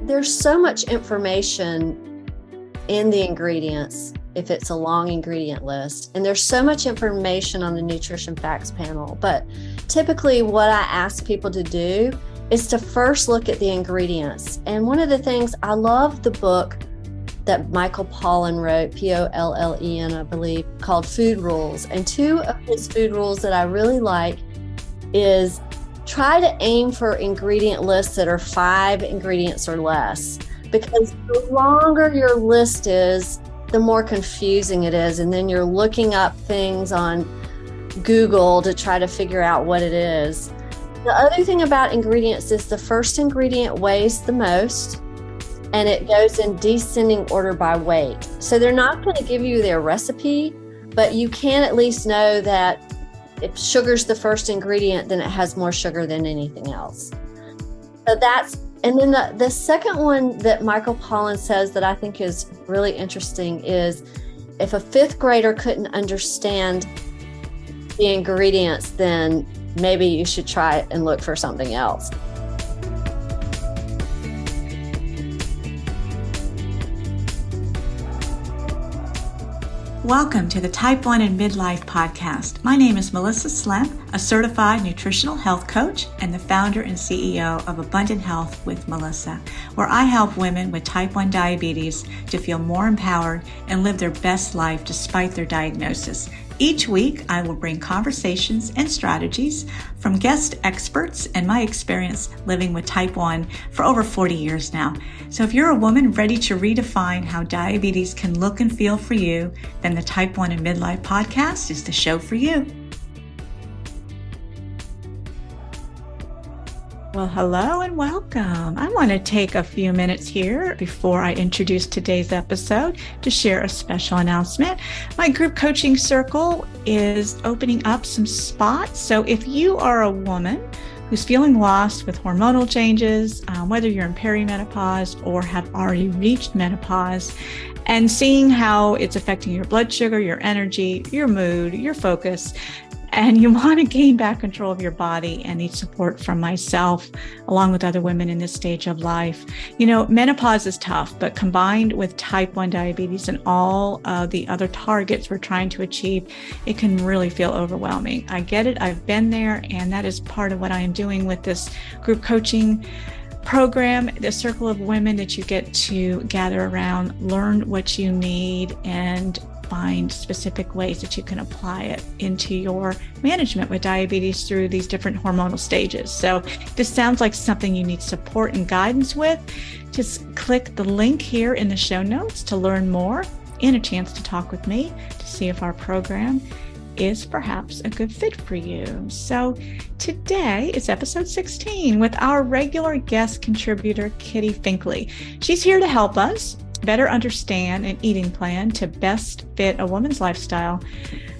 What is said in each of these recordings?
there's so much information in the ingredients if it's a long ingredient list, and there's so much information on the nutrition facts panel. But typically what I ask people to do is to first look at the ingredients. And one of the things, I love the book that Michael Pollan wrote, Pollen, I believe, called Food Rules. And two of his food rules that I really like is try to aim for ingredient lists that are 5 ingredients or less, because the longer your list is, the more confusing it is. And then you're looking up things on Google to try to figure out what it is. The other thing about ingredients is the first ingredient weighs the most, and it goes in descending order by weight. So they're not going to give you their recipe, but you can at least know that if sugar's the first ingredient, then it has more sugar than anything else. So and then the second one that Michael Pollan says that I think is really interesting is, if a 5th grader couldn't understand the ingredients, then maybe you should try and look for something else. Welcome to the Type 1 and Midlife podcast. My name is Melissa Slemp, a certified nutritional health coach and the founder and CEO of Abundant Health with Melissa, where I help women with type 1 diabetes to feel more empowered and live their best life despite their diagnosis. Each week, I will bring conversations and strategies from guest experts and my experience living with type 1 for over 40 years now. So if you're a woman ready to redefine how diabetes can look and feel for you, then the Type 1 and Midlife podcast is the show for you. Well, hello and welcome. I want to take a few minutes here before I introduce today's episode to share a special announcement. My group coaching circle is opening up some spots. So if you are a woman who's feeling lost with hormonal changes, whether you're in perimenopause or have already reached menopause, and seeing how it's affecting your blood sugar, your energy, your mood, your focus, and you want to gain back control of your body and need support from myself, along with other women in this stage of life. You know, menopause is tough, but combined with type 1 diabetes and all the other targets we're trying to achieve, it can really feel overwhelming. I get it. I've been there, and that is part of what I am doing with this group coaching program, the circle of women that you get to gather around, learn what you need, and find specific ways that you can apply it into your management with diabetes through these different hormonal stages. So if this sounds like something you need support and guidance with, just click the link here in the show notes to learn more and a chance to talk with me to see if our program is perhaps a good fit for you. So today is episode 16 with our regular guest contributor, Kitty Finklea. She's here to help us better understand an eating plan to best fit a woman's lifestyle,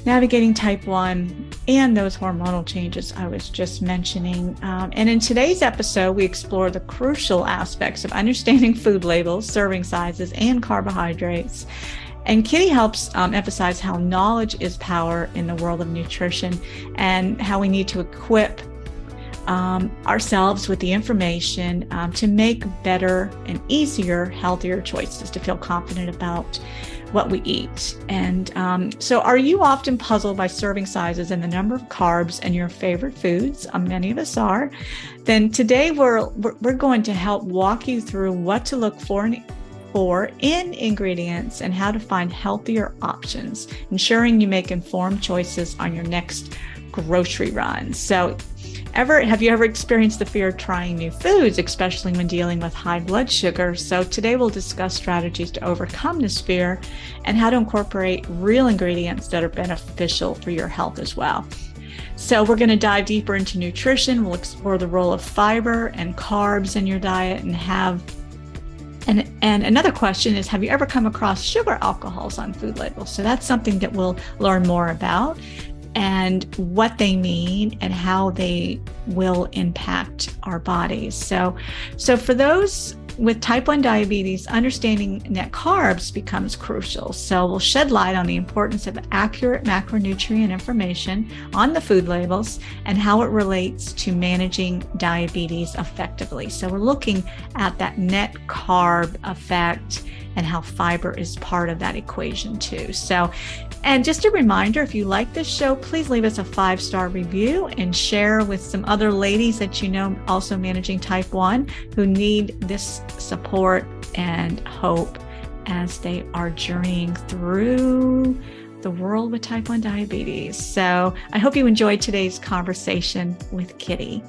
navigating type 1 and those hormonal changes I was just mentioning. And in today's episode, we explore the crucial aspects of understanding food labels, serving sizes, and carbohydrates. And Kitty helps emphasize how knowledge is power in the world of nutrition and how we need to equip ourselves with the information to make better and easier, healthier choices, to feel confident about what we eat. And so are you often puzzled by serving sizes and the number of carbs in your favorite foods? Many of us are. Then today we're going to help walk you through what to look for in ingredients and how to find healthier options, ensuring you make informed choices on your next grocery run. So have you ever experienced the fear of trying new foods, especially when dealing with high blood sugar? So today we'll discuss strategies to overcome this fear and how to incorporate real ingredients that are beneficial for your health as well. So we're going to dive deeper into nutrition. We'll explore the role of fiber and carbs in your diet and another question is, have you ever come across sugar alcohols on food labels? So that's something that we'll learn more about, and what they mean and how they will impact our bodies. So for those with type 1 diabetes, understanding net carbs becomes crucial. So we'll shed light on the importance of accurate macronutrient information on the food labels and how it relates to managing diabetes effectively. So we're looking at that net carb effect and how fiber is part of that equation too. So, and just a reminder, if you like this show, please leave us a 5-star review and share with some other ladies that you know also managing type 1 who need this support and hope as they are journeying through the world with type 1 diabetes. So I hope you enjoyed today's conversation with Kitty.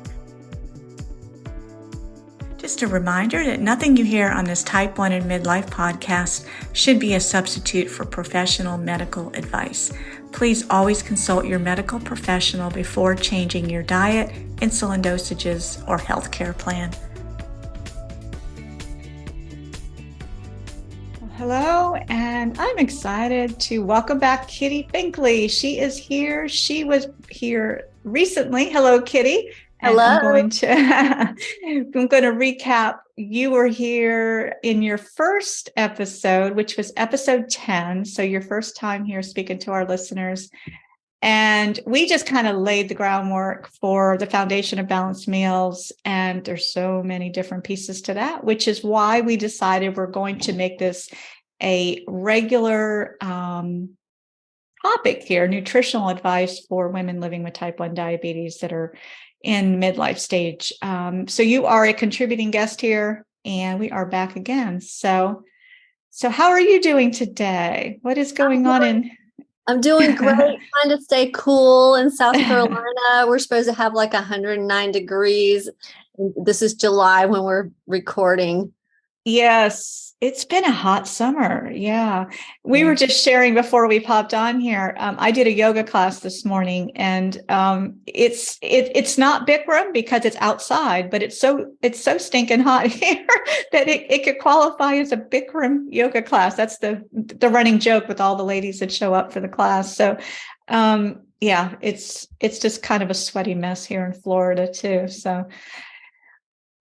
Just a reminder that nothing you hear on this Type 1 and Midlife podcast should be a substitute for professional medical advice. Please always consult your medical professional before changing your diet, insulin dosages, or healthcare plan. Hello, and I'm excited to welcome back Kitty Finklea. She is here. She was here recently. Hello, Kitty. And Hello. I'm going to recap. You were here in your first episode, which was episode 10. So your first time here speaking to our listeners. And we just kind of laid the groundwork for the foundation of balanced meals. And there's so many different pieces to that, which is why we decided we're going to make this a regular topic here, nutritional advice for women living with type 1 diabetes that are in midlife stage. So you are a contributing guest here, and we are back again. So how are you doing today? What is going on I'm doing great, trying to stay cool in South Carolina. We're supposed to have like 109 degrees. This is July when we're recording. Yes, it's been a hot summer. Yeah. We were just sharing before we popped on here. I did a yoga class this morning, and it's not Bikram because it's outside, but it's so stinking hot here that it could qualify as a Bikram yoga class. That's the running joke with all the ladies that show up for the class. So yeah, it's just kind of a sweaty mess here in Florida too. So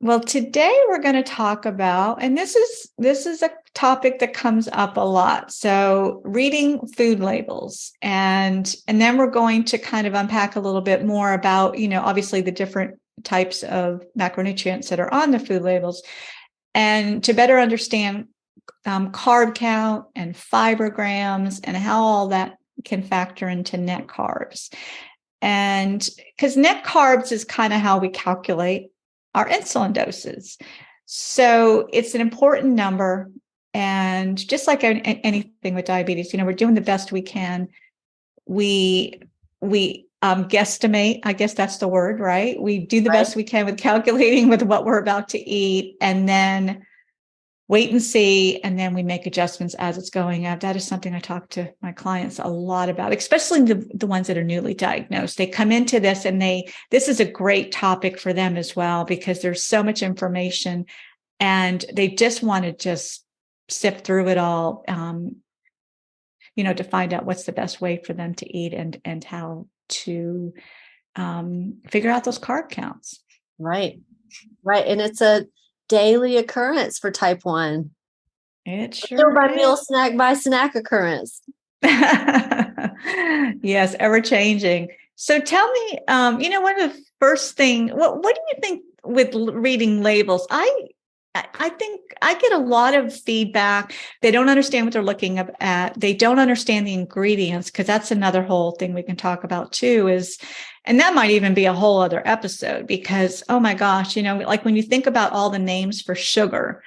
well, today we're going to talk about, and this is a topic that comes up a lot. So reading food labels, and then we're going to kind of unpack a little bit more about, obviously the different types of macronutrients that are on the food labels, and to better understand carb count and fiber grams and how all that can factor into net carbs. And because net carbs is kind of how we calculate our insulin doses. So it's an important number. And just like anything with diabetes, we're doing the best we can. We guesstimate, I guess that's the word, right? We do the best we can with calculating with what we're about to eat, and then wait and see, and then we make adjustments as it's going up. That is something I talk to my clients a lot about, especially the ones that are newly diagnosed. They come into this and this is a great topic for them as well, because there's so much information and they just want to just sift through it all, to find out what's the best way for them to eat and how to figure out those carb counts. Right. And it's a daily occurrence for type 1. It sure by is. meal, snack by snack occurrence. Yes, ever changing. So tell me, one of the first thing, what do you think with reading labels? I think I get a lot of feedback. They don't understand what they're looking at. They don't understand the ingredients, because that's another whole thing we can talk about too and that might even be a whole other episode, because, oh my gosh, like when you think about all the names for sugar,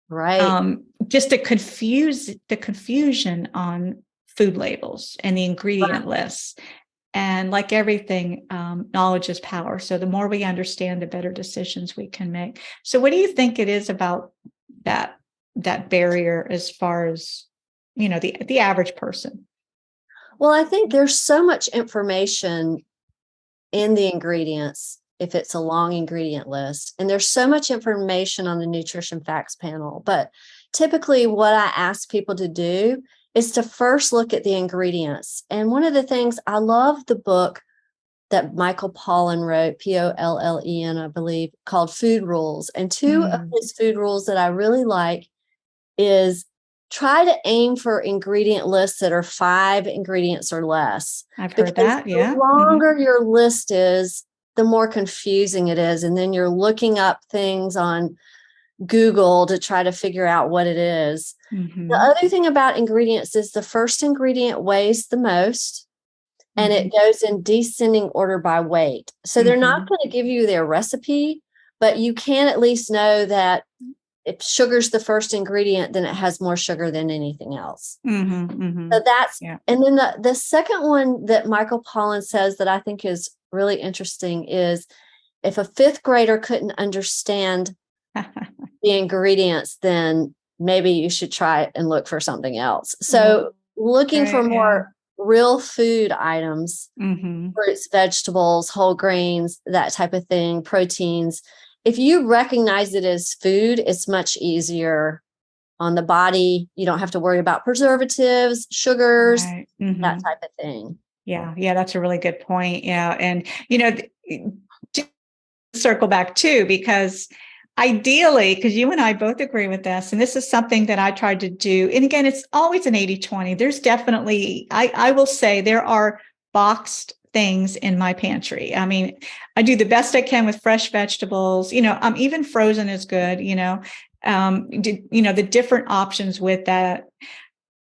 right? Just the confusion on food labels and the ingredient lists. And like everything, knowledge is power. So the more we understand, the better decisions we can make. So what do you think it is about that barrier as far as, the average person? Well, I think there's so much information in the ingredients if it's a long ingredient list, and there's so much information on the nutrition facts panel. But typically what I ask people to do is to first look at the ingredients. And one of the things, I love the book that Michael Pollan wrote, Pollen, I believe, called Food Rules. And two of his food rules that I really like is try to aim for ingredient lists that are 5 ingredients or less. I've heard that. Yeah. The longer your list is, the more confusing it is. And then you're looking up things on Google to try to figure out what it is. The other thing about ingredients is the first ingredient weighs the most, and it goes in descending order by weight. So they're not going to give you their recipe, but you can at least know that if sugar's the first ingredient, then it has more sugar than anything else. So that's, and then the second one that Michael Pollan says that I think is really interesting is if a 5th grader couldn't understand the ingredients, then maybe you should try and look for something else. So looking for more real food items, fruits, vegetables, whole grains, that type of thing, proteins. If you recognize it as food, it's much easier on the body. You don't have to worry about preservatives, sugars, that type of thing. Yeah, that's a really good point. Yeah. And, to circle back too, because ideally, because you and I both agree with this, and this is something that I tried to do. And again, it's always an 80-20. There's definitely, I will say there are boxed things in my pantry. I mean, I do the best I can with fresh vegetables. Even frozen is good, the different options with that.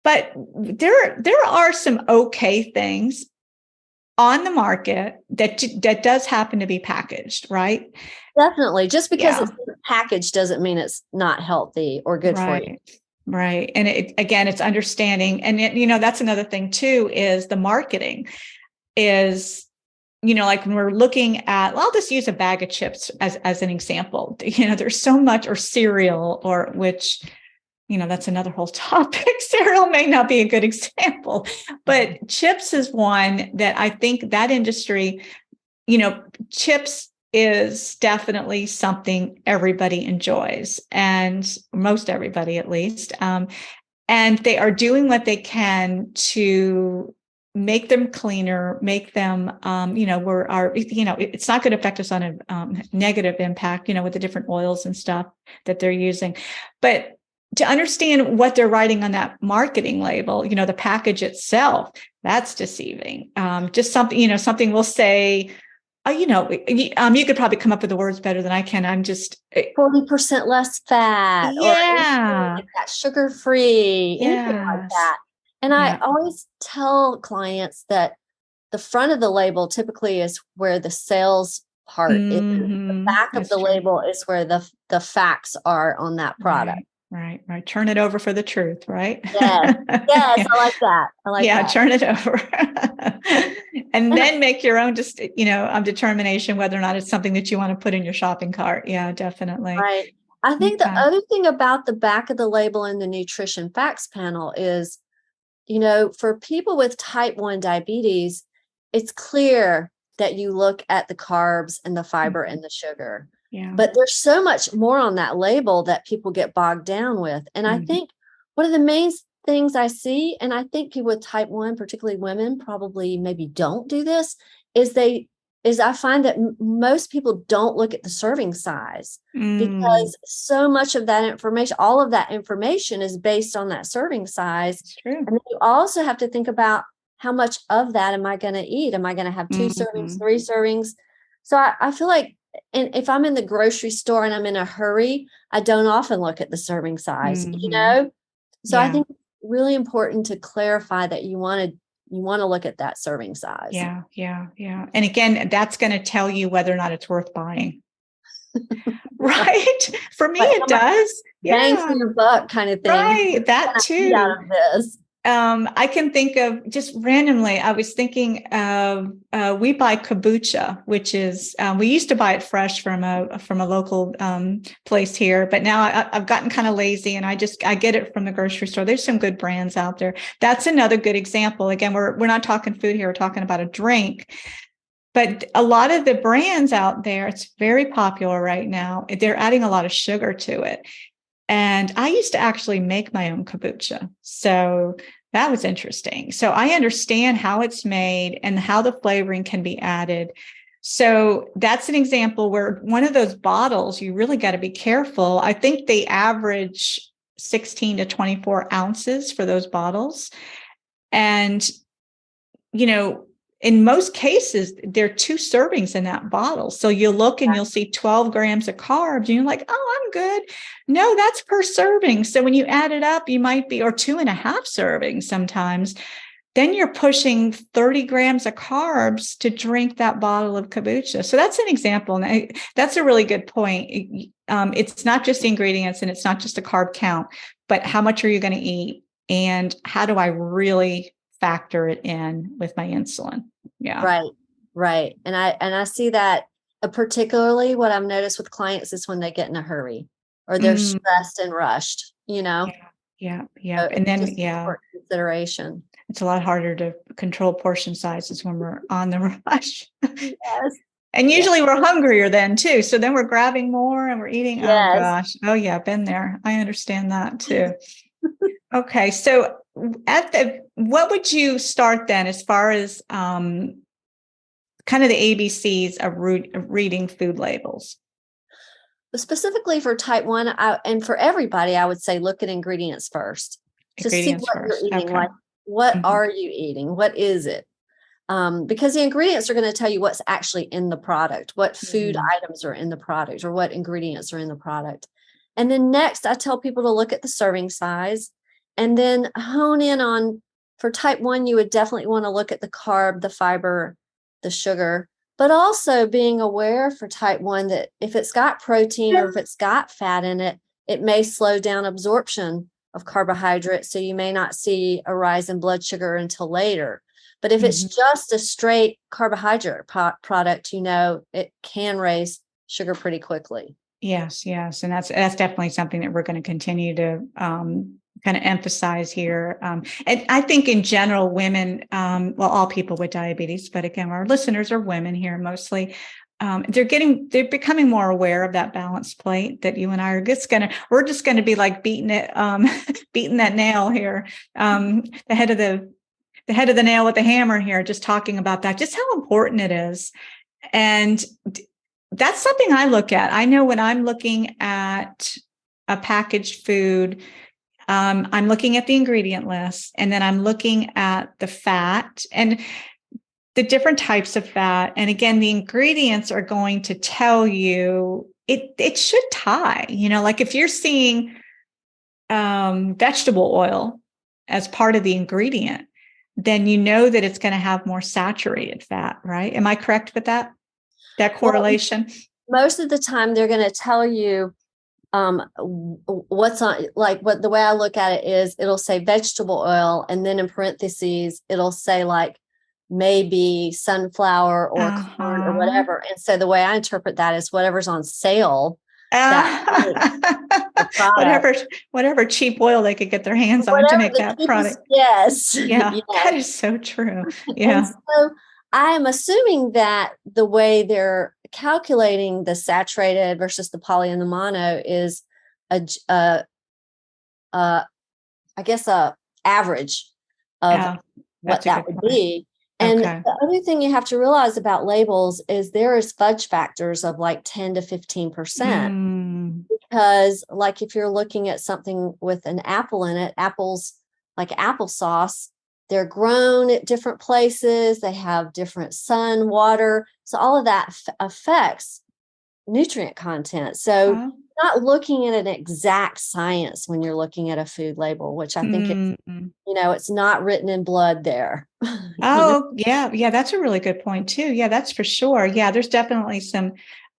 But there are some okay things on the market that does happen to be packaged, right? Definitely. Just because it's packaged doesn't mean it's not healthy or good for you. Right. And it's understanding. And that's another thing too, is the marketing is, like when we're looking at, I'll just use a bag of chips as an example. There's so much, or cereal, or which, that's another whole topic. Cereal may not be a good example, but chips is one that I think that industry, chips is definitely something everybody enjoys, and most everybody at least. And they are doing what they can to make them cleaner, make them, it's not going to affect us on a negative impact, with the different oils and stuff that they're using. But to understand what they're writing on that marketing label, the package itself, that's deceiving. Just something, something will say, you could probably come up with the words better than I can. I'm just 40% less fat, or like that, sugar-free, anything like that. And I always tell clients that the front of the label typically is where the sales part is. The back of the label is where the facts are on that product. Right. Turn it over for the truth, right? Yes. I like that. that. Turn it over. And then make your own determination whether or not it's something that you want to put in your shopping cart. Yeah, definitely. Right. I think the other thing about the back of the label in the nutrition facts panel is, for people with type 1 diabetes, it's clear that you look at the carbs and the fiber and the sugar. Yeah. But there's so much more on that label that people get bogged down with. And I think one of the main things I see, and I think people with type 1, particularly women, probably maybe don't do this, is I find that most people don't look at the serving size, because so much of that information, all of that information is based on that serving size. It's true. And then you also have to think about how much of that am I going to eat? Am I going to have 2 servings, 3 servings? So I feel like, and if I'm in the grocery store and I'm in a hurry, I don't often look at the serving size, So I think it's really important to clarify that you want to look at that serving size. Yeah. And again, that's going to tell you whether or not it's worth buying. Right? For me, it does. Bang for your buck kind of thing. Right. That too. Out of this. I can think of, just randomly, I was thinking of, we buy kombucha, which is, we used to buy it fresh from a local place here, but now I've gotten kind of lazy and I get it from the grocery store. There's some good brands out there. That's another good example. Again, we're not talking food here. We're talking about a drink. But a lot of the brands out there, it's very popular right now. They're adding a lot of sugar to it. And I used to actually make my own kombucha. So That was interesting. So I understand how it's made and how the flavoring can be added. So that's an example where one of those bottles, you really got to be careful. I think they average 16 to 24 ounces for those bottles. And, in most cases, there are 2 servings in that bottle. So you look and you'll see 12 grams of carbs and you're like, oh, I'm good. No, that's per serving. So when you add it up, you might be, or 2.5 servings sometimes, then you're pushing 30 grams of carbs to drink that bottle of kombucha. So that's an example. And that's a really good point. It's not just the ingredients and it's not just a carb count, but how much are you going to eat? And how do I really factor it in with my insulin? Yeah. Right. And I see that particularly what I've noticed with clients is when they get in a hurry or they're stressed and rushed, Yeah. So And then, important consideration. It's a lot harder to control portion sizes when we're on the rush. Yes. And usually we're hungrier then too. So then we're grabbing more and we're eating. Yes. Oh gosh. Oh yeah, been there. I understand that too. Okay. So what would you start then as far as kind of the ABCs of reading food labels? Specifically for type 1 and for everybody, I would say look at ingredients first to see what you're eating. Okay. Like, what are you eating? What is it? Because the ingredients are going to tell you what's actually in the product, what food items are in the product, or what ingredients are in the product. And then next, I tell people to look at the serving size and then hone in on, for type 1, you would definitely want to look at the carb, the fiber, the sugar, but also being aware for type 1 that if it's got protein or if it's got fat in it, it may slow down absorption of carbohydrates. So you may not see a rise in blood sugar until later. But if it's just a straight carbohydrate product, it can raise sugar pretty quickly. Yes. And that's definitely something that we're going to continue to kind of emphasize here. And I think in general, women, all people with diabetes, but again, our listeners are women here mostly. They're becoming more aware of that balanced plate that you and I are we're just going to be like beating that nail here. The head of the nail with the hammer here, just talking about that, just how important it is. And that's something I look at. I know when I'm looking at a packaged food, I'm looking at the ingredient list, and then I'm looking at the fat and the different types of fat. And again, the ingredients are going to tell you it should tie, like if you're seeing vegetable oil as part of the ingredient, then you know that it's going to have more saturated fat, right? Am I correct with that correlation? Well, most of the time they're going to tell you what's on, like the way I look at it is it'll say vegetable oil, and then in parentheses, it'll say like maybe sunflower or corn or whatever. And so the way I interpret that is whatever's on sale, whatever cheap oil they could get their hands on to make that product. Yes. Yeah, that is so true. Yeah. And so I'm assuming that the way they're calculating the saturated versus the poly and the mono is I guess a average of what that would be. And the other thing you have to realize about labels is there is fudge factors of like 10 to 15%. Because like if you're looking at something with an apple in it, apples like applesauce, they're grown at different places. They have different sun, water. So all of that affects nutrient content. So you're not looking at an exact science when you're looking at a food label, which I think it's not written in blood there. Yeah. That's a really good point too. Yeah, that's for sure. Yeah, there's definitely some,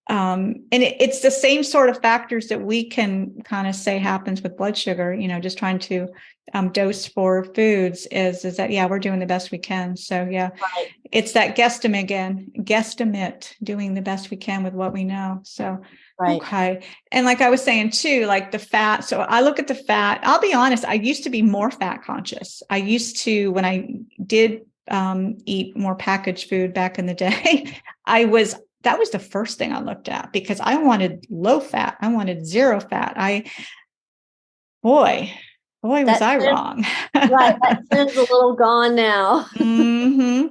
and it's the same sort of factors that we can kind of say happens with blood sugar, just trying to dose for foods is that, we're doing the best we can. So It's that guesstimate, doing the best we can with what we know. So, okay. And like I was saying too, like the fat. So I look at the fat. I'll be honest. I used to be more fat conscious. I used to, when I did eat more packaged food back in the day, that was the first thing I looked at because I wanted low fat. I wanted zero fat. Boy, was That I trend, wrong. right, that trend's a little gone now.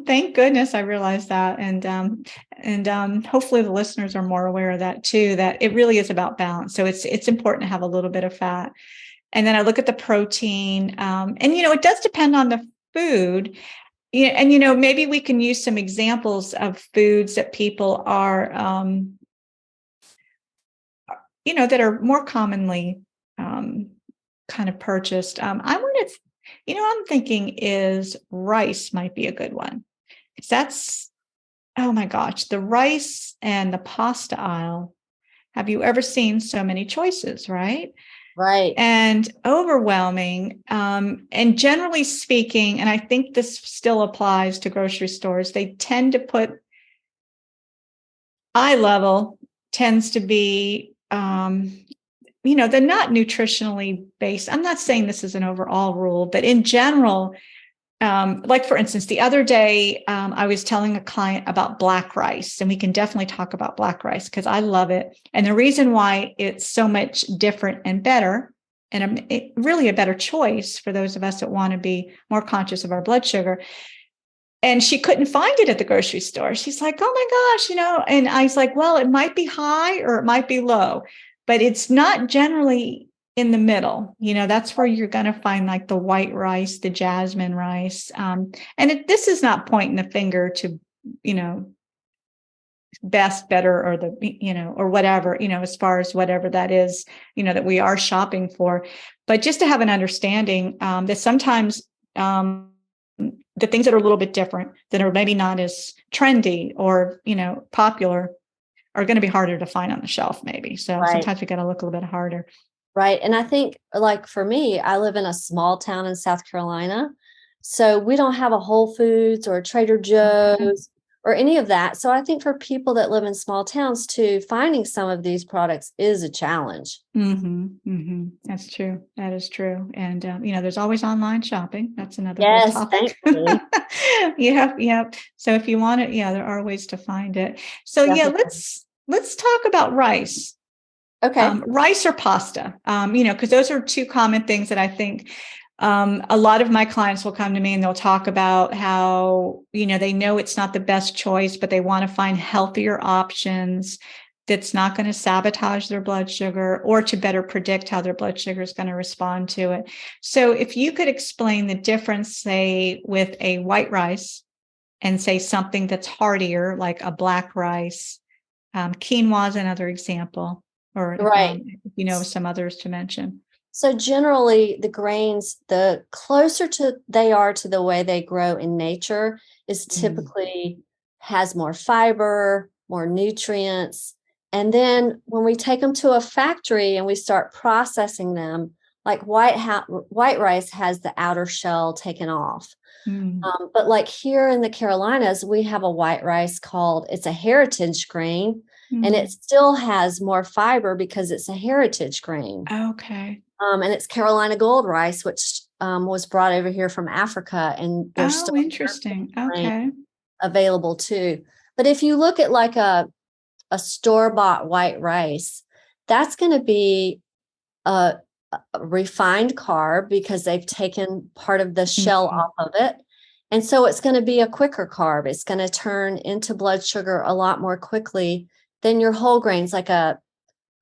Thank goodness I realized that. And hopefully the listeners are more aware of that too, that it really is about balance. So it's important to have a little bit of fat. And then I look at the protein. And, it does depend on the food. Yeah, and maybe we can use some examples of foods that people are, that are more commonly kind of purchased. I want to, I'm thinking is rice might be a good one. Because that's, oh my gosh, the rice and the pasta aisle. Have you ever seen so many choices, right? Right. And overwhelming. And generally speaking, and I think this still applies to grocery stores, they tend to put eye level tends to be, they're not nutritionally based. I'm not saying this is an overall rule, but in general, like for instance, the other day, I was telling a client about black rice, and we can definitely talk about black rice because I love it. And the reason why it's so much different and better, and really a better choice for those of us that want to be more conscious of our blood sugar. And she couldn't find it at the grocery store. She's like, oh my gosh, and I was like, well, it might be high or it might be low, but it's not generally in the middle. That's where you're going to find like the white rice, the jasmine rice. And this is not pointing the finger to, best, better, or or whatever, as far as whatever that is, that we are shopping for. But just to have an understanding that sometimes the things that are a little bit different, that are maybe not as trendy or, popular, are going to be harder to find on the shelf maybe. So Right. Sometimes we got to look a little bit harder. Right. And I think, like for me, I live in a small town in South Carolina. So we don't have a Whole Foods or a Trader Joe's or any of that. So I think for people that live in small towns too, finding some of these products is a challenge. That's true. That is true. And, there's always online shopping. That's another whole Yes, topic. thankfully. Yep. So if you want it, there are ways to find it. So Definitely. let's talk about rice. Okay. Rice or pasta, because those are two common things that I think a lot of my clients will come to me and they'll talk about how, they know it's not the best choice, but they want to find healthier options that's not going to sabotage their blood sugar or to better predict how their blood sugar is going to respond to it. So if you could explain the difference, say, with a white rice and say something that's heartier, like a black rice, quinoa is another example. Or Right. Some others to mention. So generally the grains, the closer to they are to the way they grow in nature, is typically has more fiber, more nutrients. And then when we take them to a factory and we start processing them, like white rice has the outer shell taken off. But like here in the Carolinas, we have a white rice it's a heritage grain. And it still has more fiber because it's a heritage grain. Okay. And it's Carolina Gold rice, which was brought over here from Africa. And there's still interesting. Okay. available too. But if you look at like a store-bought white rice, that's going to be a refined carb because they've taken part of the shell off of it. And so it's going to be a quicker carb. It's going to turn into blood sugar a lot more quickly than your whole grains, like a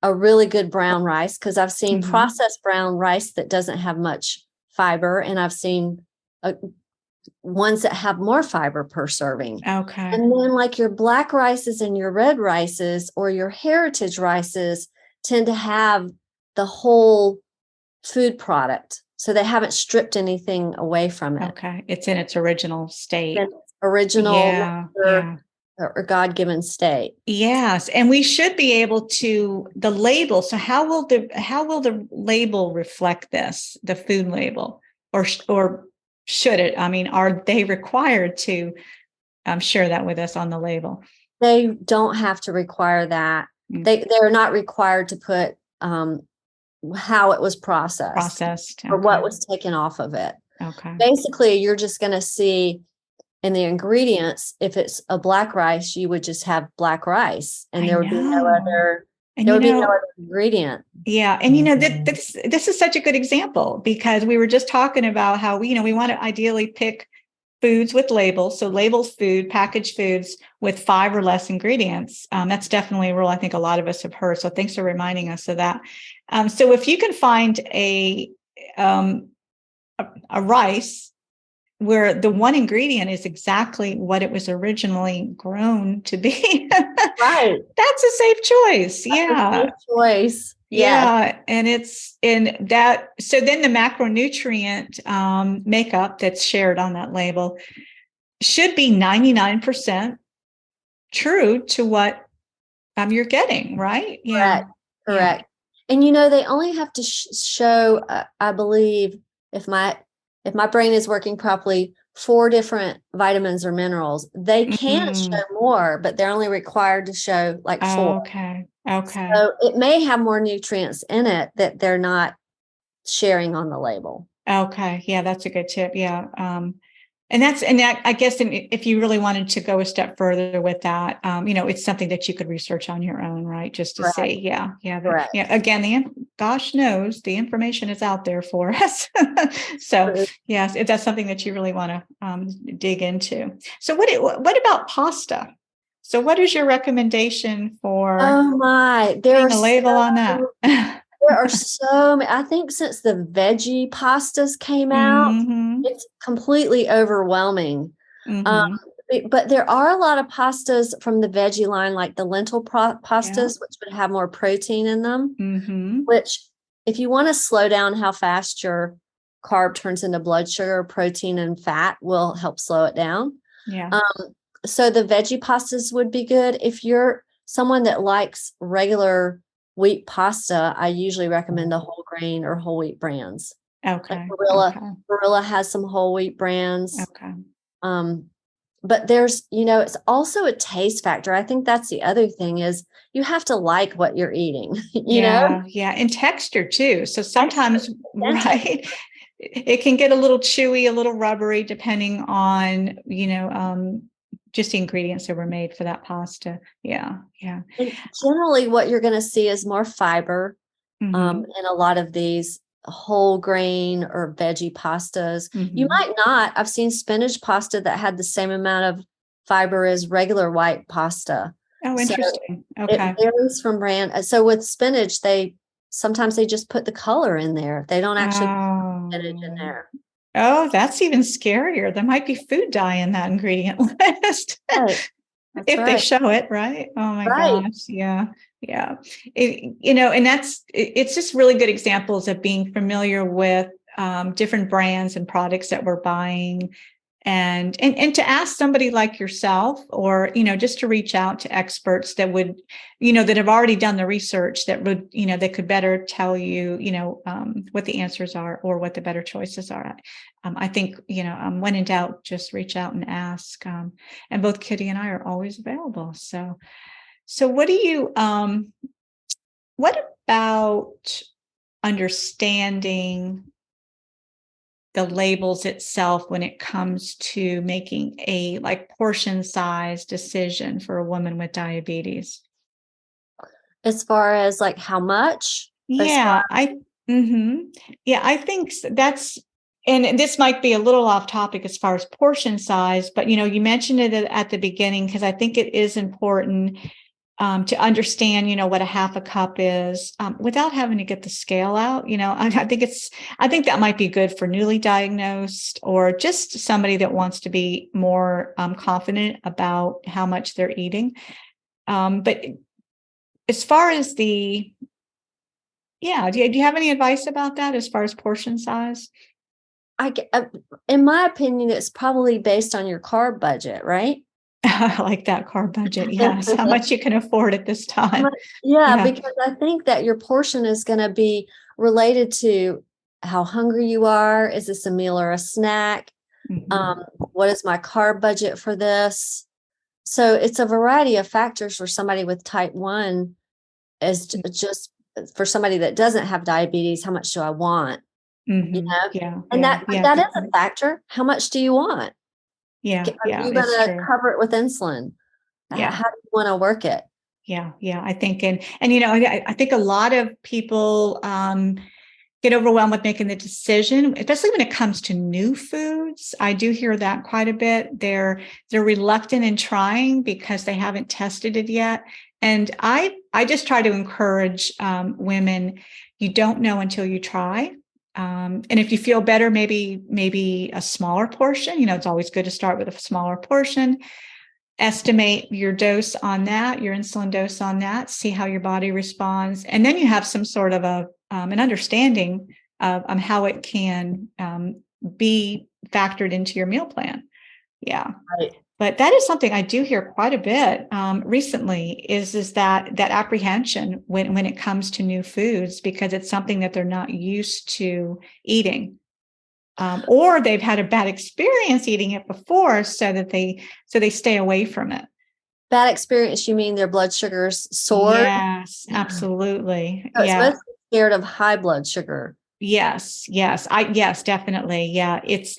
really good brown rice, because I've seen processed brown rice that doesn't have much fiber, and I've seen ones that have more fiber per serving. Okay. And then like your black rices and your red rices or your heritage rices tend to have the whole food product. So they haven't stripped anything away from it. Okay. It's in its original state. Or God-given state. Yes. And we should be able to the label. So how will the label reflect this, the food label, or should it? I mean, are they required to share that with us on the label? They don't have to require that. They're not required to put how it was processed. Or what was taken off of it. Okay. Basically, you're just going to see in the ingredients, if it's a black rice, you would just have black rice, and there would be no other And there would be no other ingredient. Yeah. And, this is such a good example, because we were just talking about how we want to ideally pick foods with labels. So labels food, packaged foods with 5 or less ingredients. That's definitely a rule I think a lot of us have heard. So thanks for reminding us of that. So if you can find a rice where the one ingredient is exactly what it was originally grown to be, Right. that's a safe choice. That's a safe choice. Yes. Yeah. And it's in that. So then the macronutrient makeup that's shared on that label should be 99% true to what you're getting, right? Yeah. Correct. And they only have to show, I believe, if my brain is working properly, 4 different vitamins or minerals. They can show more, but they're only required to show like 4. Okay. So it may have more nutrients in it that they're not sharing on the label. Okay. Yeah, that's a good tip. Yeah. And I guess if you really wanted to go a step further with that, it's something that you could research on your own, right? Just to see. Yeah. Again, gosh knows the information is out there for us. So yes, that's something that you really want to dig into. So what about pasta? So what is your recommendation for putting a label on that? There are so many. I think since the veggie pastas came out, it's completely overwhelming. But there are a lot of pastas from the veggie line, like the lentil pastas, which would have more protein in them, which if you want to slow down how fast your carb turns into blood sugar, protein and fat will help slow it down. Yeah. So the veggie pastas would be good. If you're someone that likes regular wheat pasta, I usually recommend the whole grain or whole wheat brands. Okay. Like Barilla has some whole wheat brands. Okay. But there's, it's also a taste factor. I think that's the other thing is you have to like what you're eating, you know? Yeah. And texture too. So sometimes, right, it can get a little chewy, a little rubbery, depending on, just the ingredients that were made for that pasta. Yeah. And generally what you're going to see is more fiber in a lot of these whole grain or veggie pastas. You might not. I've seen spinach pasta that had the same amount of fiber as regular white pasta. Oh, interesting. Okay. It varies from brand. So with spinach, sometimes they just put the color in there. They don't actually put spinach in there. Oh, that's even scarier. There might be food dye in that ingredient list. Right. If they show it, right? Oh my gosh. Yeah. And it's just really good examples of being familiar with different brands and products that we're buying, and to ask somebody like yourself, or just to reach out to experts that would that have already done the research, that would that could better tell you what the answers are or what the better choices are. I think when in doubt, just reach out and ask, and both Kitty and I are always available. So what do you what about understanding the labels itself when it comes to making a portion size decision for a woman with diabetes? As far as how much? I think that's, and this might be a little off topic as far as portion size, but you mentioned it at the beginning, because I think it is important to understand, what a half a cup is, without having to get the scale out. I think that might be good for newly diagnosed, or just somebody that wants to be more confident about how much they're eating. But as far as do you have any advice about that as far as portion size? In my opinion, it's probably based on your carb budget, right? I like that carb budget. Yes. How much you can afford at this time. Because I think that your portion is going to be related to how hungry you are. Is this a meal or a snack? What is my carb budget for this? So it's a variety of factors for somebody with type 1, as just for somebody that doesn't have diabetes. How much do I want? And that is a factor. How much do you want? Are you going to cover it with insulin? How do you want to work it? Yeah. I think, and I think a lot of people get overwhelmed with making the decision, especially when it comes to new foods. I do hear that quite a bit. They're reluctant in trying because they haven't tested it yet. And I just try to encourage women, you don't know until you try. And if you feel better, maybe a smaller portion. It's always good to start with a smaller portion. Estimate your dose on that, your insulin dose on that, see how your body responds. And then you have some sort of an understanding of how it can be factored into your meal plan. Yeah. Right. But that is something I do hear quite a bit recently is that apprehension when it comes to new foods, because it's something that they're not used to eating. Or they've had a bad experience eating it before, so they stay away from it. Bad experience, you mean their blood sugars soared? Yes, absolutely. So it's Yeah. mostly scared of high blood sugar. Yes, definitely. Yeah. It's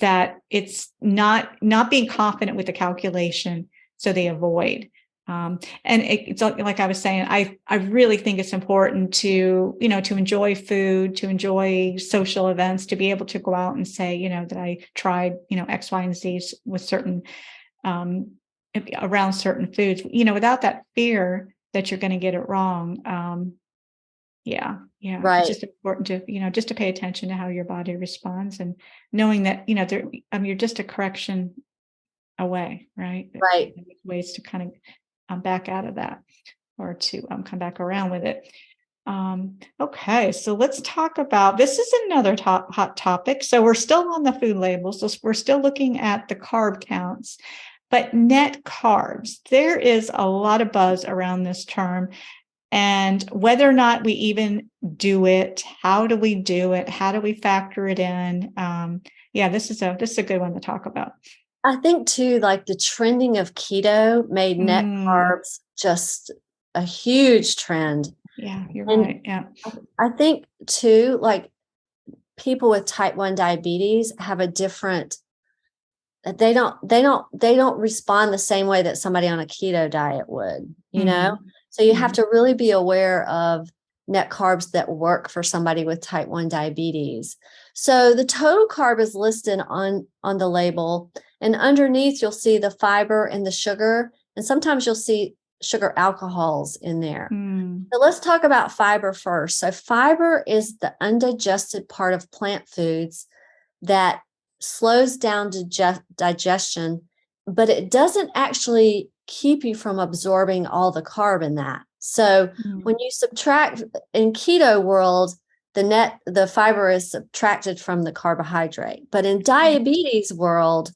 not being confident with the calculation, so they avoid. And it's like I was saying, I really think it's important to enjoy food, to enjoy social events, to be able to go out and say, that I tried, X, Y, and Z with certain, around certain foods, without that fear that you're going to get it wrong. Yeah. Right. It's just important to, just to pay attention to how your body responds, and knowing that, you're just a correction away, right? Right. Ways to kind of back out of that, or to come back around with it. Okay, so let's talk about, this is another hot topic. So we're still on the food labels. So we're still looking at the carb counts, but net carbs. There is a lot of buzz around this term. And whether or not we even do it, how do we do it? How do we factor it in? This is a good one to talk about. I think too, like the trending of keto made net carbs just a huge trend. Yeah, you're right. Yeah. I think too, like people with type 1 diabetes have a different, they don't respond the same way that somebody on a keto diet would, So you have to really be aware of net carbs that work for somebody with type 1 diabetes. So the total carb is listed on the label, and underneath you'll see the fiber and the sugar, and sometimes you'll see sugar alcohols in there. So let's talk about fiber first. So fiber is the undigested part of plant foods that slows down digestion, but it doesn't actually keep you from absorbing all the carb in that. So when you subtract in keto world, the fiber is subtracted from the carbohydrate. But in diabetes world,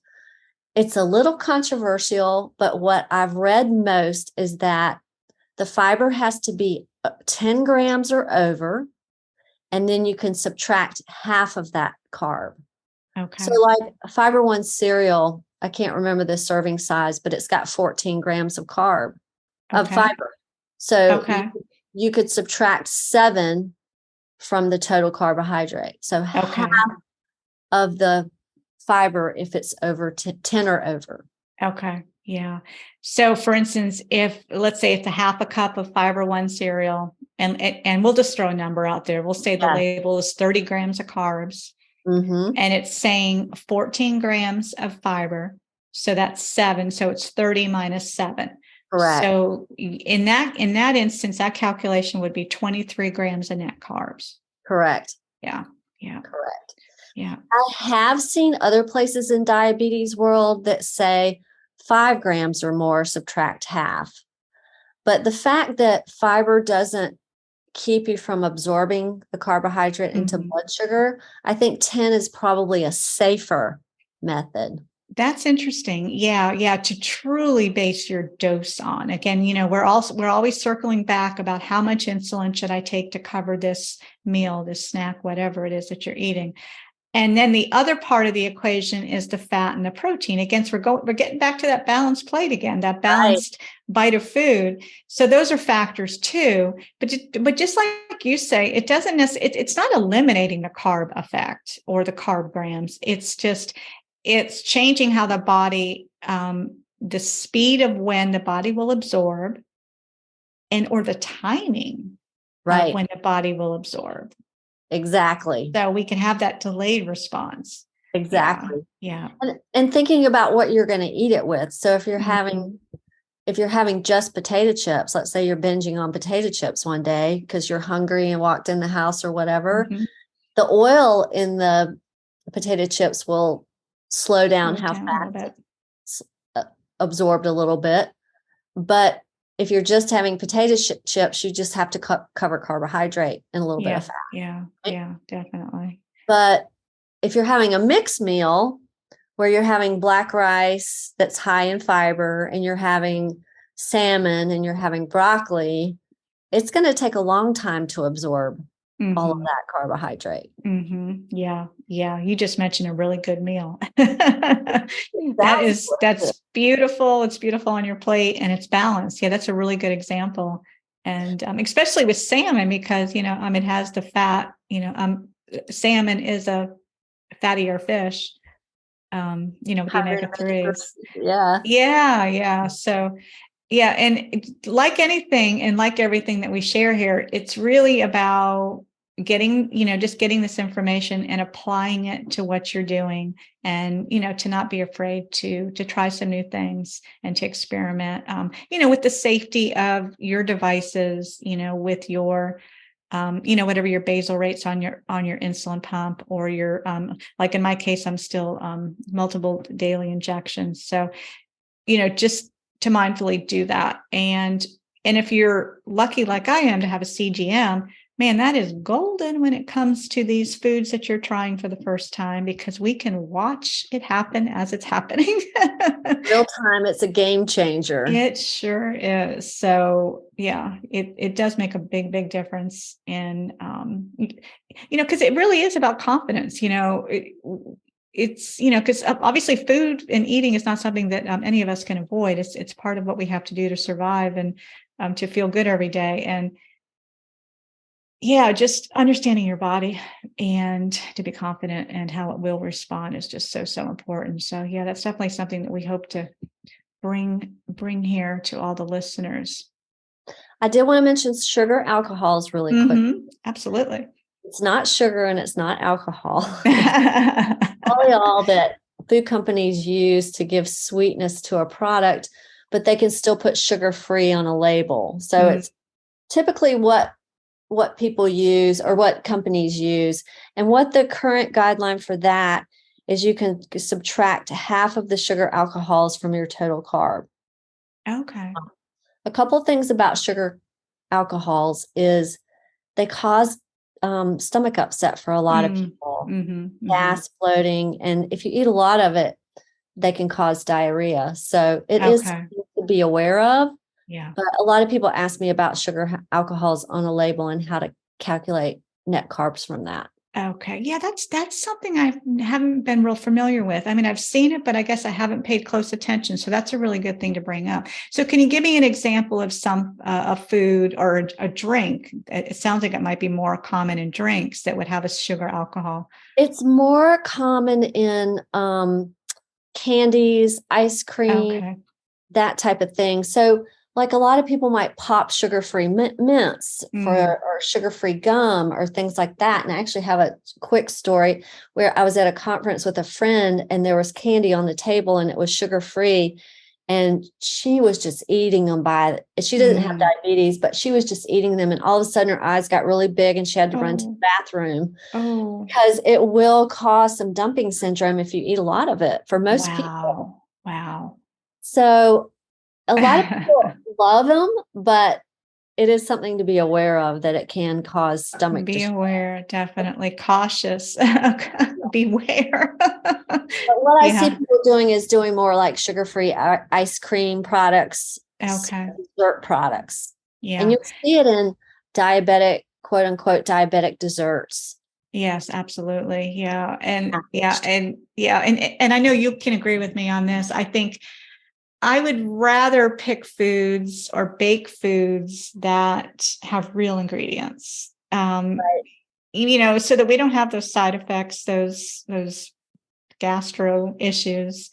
it's a little controversial, but what I've read most is that the fiber has to be 10 grams or over, and then you can subtract half of that carb. Okay. So like Fiber One cereal, I can't remember the serving size, but it's got 14 grams of fiber. So you could subtract 7 from the total carbohydrate. So half of the fiber if it's over 10 or over. Okay. Yeah. So for instance, let's say it's a half a cup of Fiber One cereal, and we'll just throw a number out there. We'll say the label is 30 grams of carbs. And it's saying 14 grams of fiber. So that's 7. So it's 30 minus 7. Correct. So in that instance, that calculation would be 23 grams of net carbs. Correct. Yeah. Correct. Yeah. I have seen other places in diabetes world that say 5 grams or more, subtract half. But the fact that fiber doesn't keep you from absorbing the carbohydrate into blood sugar, I think 10 is probably a safer method. That's interesting. Yeah. To truly base your dose on. Again, we're always circling back about how much insulin should I take to cover this meal, this snack, whatever it is that you're eating. And then the other part of the equation is the fat and the protein. Again, so we're getting back to that balanced plate again, that balanced bite of food. So those are factors too. But just like you say, it doesn't necessarily, it's not eliminating the carb effect or the carb grams. It's changing how the body, the speed of when the body will absorb or the timing of Right. when the body will absorb. Exactly. So we can have that delayed response. Exactly. Yeah. And thinking about what you're going to eat it with. So if you're Mm-hmm. having just potato chips, let's say you're binging on potato chips one day because you're hungry and walked in the house or whatever, Mm-hmm. the oil in the potato chips will slow down Slow how down a little fast bit. it's absorbed a little bit. But if you're just having potato chips, you just have to cover carbohydrate and a little bit of fat. Yeah, definitely. But if you're having a mixed meal where you're having black rice that's high in fiber and you're having salmon and you're having broccoli, it's going to take a long time to absorb all of that carbohydrate. Yeah. You just mentioned a really good meal. That's That's beautiful. It's beautiful on your plate and it's balanced. Yeah, that's a really good example. And especially with salmon, because, it has the fat, salmon is a fattier fish, with the omega-3s. Yeah. Yeah. So, yeah. And like anything and like everything that we share here, it's really about just getting this information and applying it to what you're doing, and, to not be afraid to try some new things and to experiment, with the safety of your devices, with your, whatever your basal rates on your insulin pump, or your, like in my case, I'm still, multiple daily injections. So, just to mindfully do that. And if you're lucky, like I am, to have a CGM, man, that is golden when it comes to these foods that you're trying for the first time, because we can watch it happen as it's happening. Real time, it's a game changer. It sure is. So yeah, it does make a big difference in, because it really is about confidence. It's, because obviously food and eating is not something that any of us can avoid. It's part of what we have to do to survive and to feel good every day. And yeah, just understanding your body and to be confident and how it will respond is just so important. So yeah, that's definitely something that we hope to bring here to all the listeners. I did want to mention sugar alcohols really quick. Absolutely. It's not sugar and it's not alcohol. Probably all that food companies use to give sweetness to a product, but they can still put sugar-free on a label. So it's typically what people use or what companies use. And what the current guideline for that is, you can subtract half of the sugar alcohols from your total carb. Okay. A couple things about sugar alcohols is they cause stomach upset for a lot of people, gas, bloating, and if you eat a lot of it, they can cause diarrhea. So it is something to be aware of. Yeah. But a lot of people ask me about sugar alcohols on a label and how to calculate net carbs from that. Okay. Yeah, that's something I haven't been real familiar with. I mean, I've seen it, but I guess I haven't paid close attention. So that's a really good thing to bring up. So can you give me an example of a food or a drink? It sounds like it might be more common in drinks that would have a sugar alcohol. It's more common in candies, ice cream, that type of thing. So like a lot of people might pop sugar-free mints or sugar-free gum or things like that. And I actually have a quick story where I was at a conference with a friend and there was candy on the table and it was sugar-free. And she was just eating them she doesn't have diabetes, but she was just eating them. And all of a sudden her eyes got really big and she had to run to the bathroom because it will cause some dumping syndrome if you eat a lot of it for most people. Wow. So a lot of people love them, but it is something to be aware of, that it can cause stomach distress. Aware, definitely cautious. Beware. But what I see people doing is doing more like sugar-free ice cream products, dessert products. Yeah. And you'll see it in diabetic, quote unquote, diabetic desserts. Yes, absolutely. Yeah. And and I know you can agree with me on this. I think I would rather pick foods or bake foods that have real ingredients, so that we don't have those side effects, those gastro issues.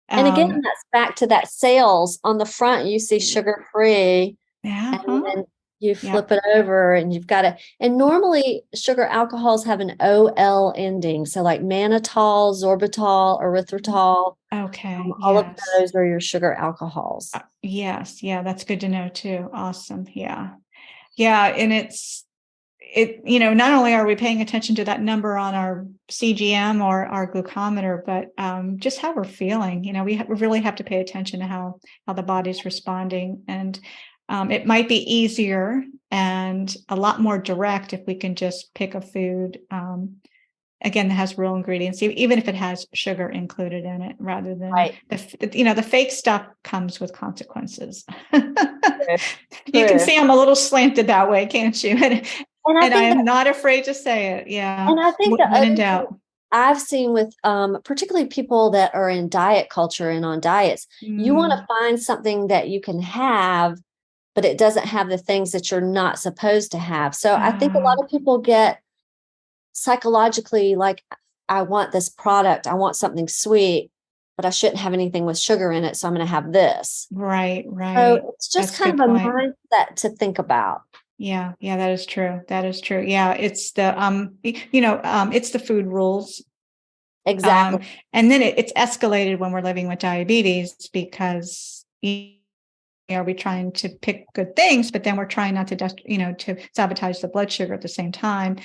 And again, that's back to that sales on the front. You see sugar-free Yeah. And then you flip it over and you've got and normally sugar alcohols have an OL ending. So like mannitol, sorbitol, erythritol. Okay. All of those are your sugar alcohols. Yes. Yeah. That's good to know too. Awesome. Yeah. Yeah. And not only are we paying attention to that number on our CGM or our glucometer, but just how we're feeling. We really have to pay attention to how the body's responding. And it might be easier and a lot more direct if we can just pick a food, again, that has real ingredients, even if it has sugar included in it, rather than the fake stuff comes with consequences. You can see I'm a little slanted that way, can't you? And I am not afraid to say it. Yeah. And I think when in doubt. I've seen with particularly people that are in diet culture and on diets, you want to find something that you can have, but it doesn't have the things that you're not supposed to have. So I think a lot of people get psychologically like, I want this product, I want something sweet, but I shouldn't have anything with sugar in it. So I'm going to have this. Right. So it's just kind of a mindset to think about. Yeah, that is true. Yeah, it's the it's the food rules. Exactly. And then it's escalated when we're living with diabetes because we're trying to pick good things, but then we're trying not to to sabotage the blood sugar at the same time.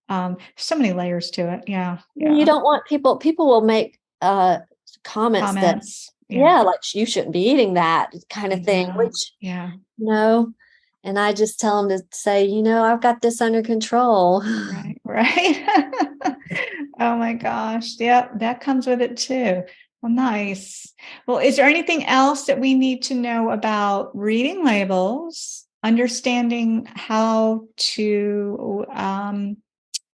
So many layers to it. Yeah. You don't want people will make comments that like you shouldn't be eating that kind of thing, which no. And I just tell them to say, I've got this under control. Right. Oh my gosh. Yeah, that comes with it too. Well, nice. Well, is there anything else that we need to know about reading labels, understanding how to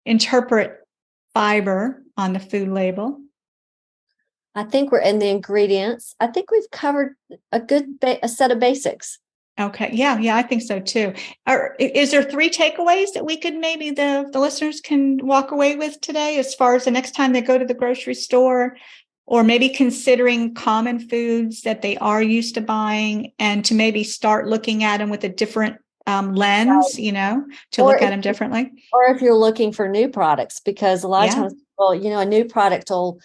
interpret fiber on the food label? I think we're in the ingredients. I think we've covered a good a set of basics. Okay. Yeah, I think so too. Is there 3 takeaways that we could maybe the listeners can walk away with today as far as the next time they go to the grocery store, or maybe considering common foods that they are used to buying and to maybe start looking at them with a different lens, to look at them differently? Or if you're looking for new products, because a lot of times, a new product will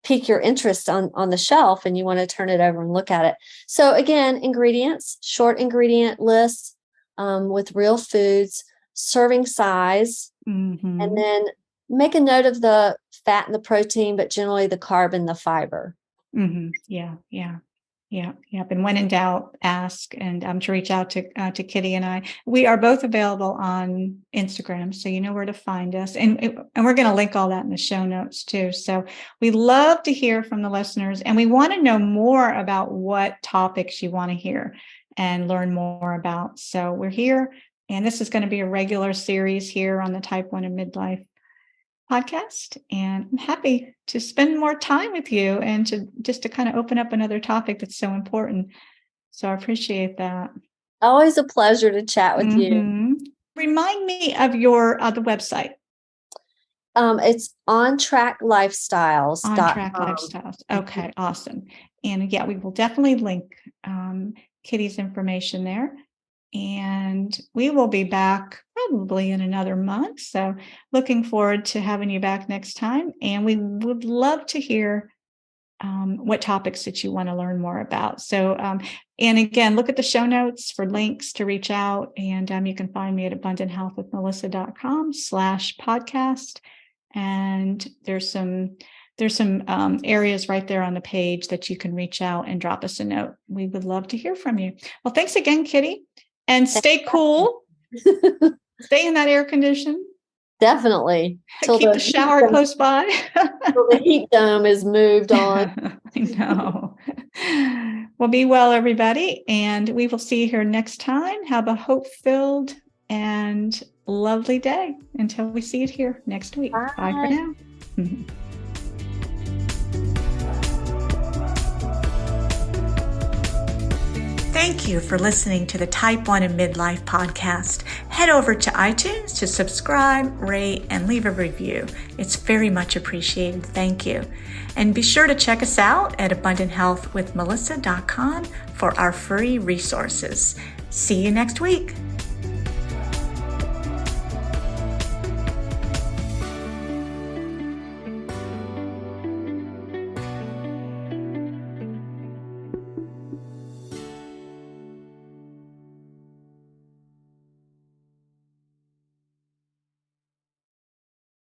pique your interest on the shelf and you want to turn it over and look at it. So again, ingredients, short ingredient lists with real foods, serving size, and then make a note of the fat and the protein, but generally the carb and the fiber. Yeah. And when in doubt, ask, and to reach out to Kitty and I. We are both available on Instagram, so you know where to find us. And we're going to link all that in the show notes too. So we love to hear from the listeners, and we want to know more about what topics you want to hear and learn more about. So we're here, and this is going to be a regular series here on the Type 1 and Midlife podcast, and I'm happy to spend more time with you and to kind of open up another topic that's so important. So I appreciate that. Always a pleasure to chat with you. Remind me of your the website. It's ontracklifestyles. On Track Lifestyles. Okay, awesome. And we will definitely link Kitty's information there. And we will be back probably in another month. So looking forward to having you back next time. And we would love to hear what topics that you want to learn more about. So, and again, look at the show notes for links to reach out. And you can find me at abundanthealthwithmelissa.com/podcast. And there's some areas right there on the page that you can reach out and drop us a note. We would love to hear from you. Well, thanks again, Kitty. And stay cool. Stay in that air condition. Definitely. Keep the shower close by. Till the heat dome is moved on. I know. Well, be well, everybody. And we will see you here next time. Have a hope-filled and lovely day until we see it here next week. Bye for now. Thank you for listening to the Type 1 and Midlife podcast. Head over to iTunes to subscribe, rate, and leave a review. It's very much appreciated. Thank you. And be sure to check us out at abundanthealthwithmelissa.com for our free resources. See you next week.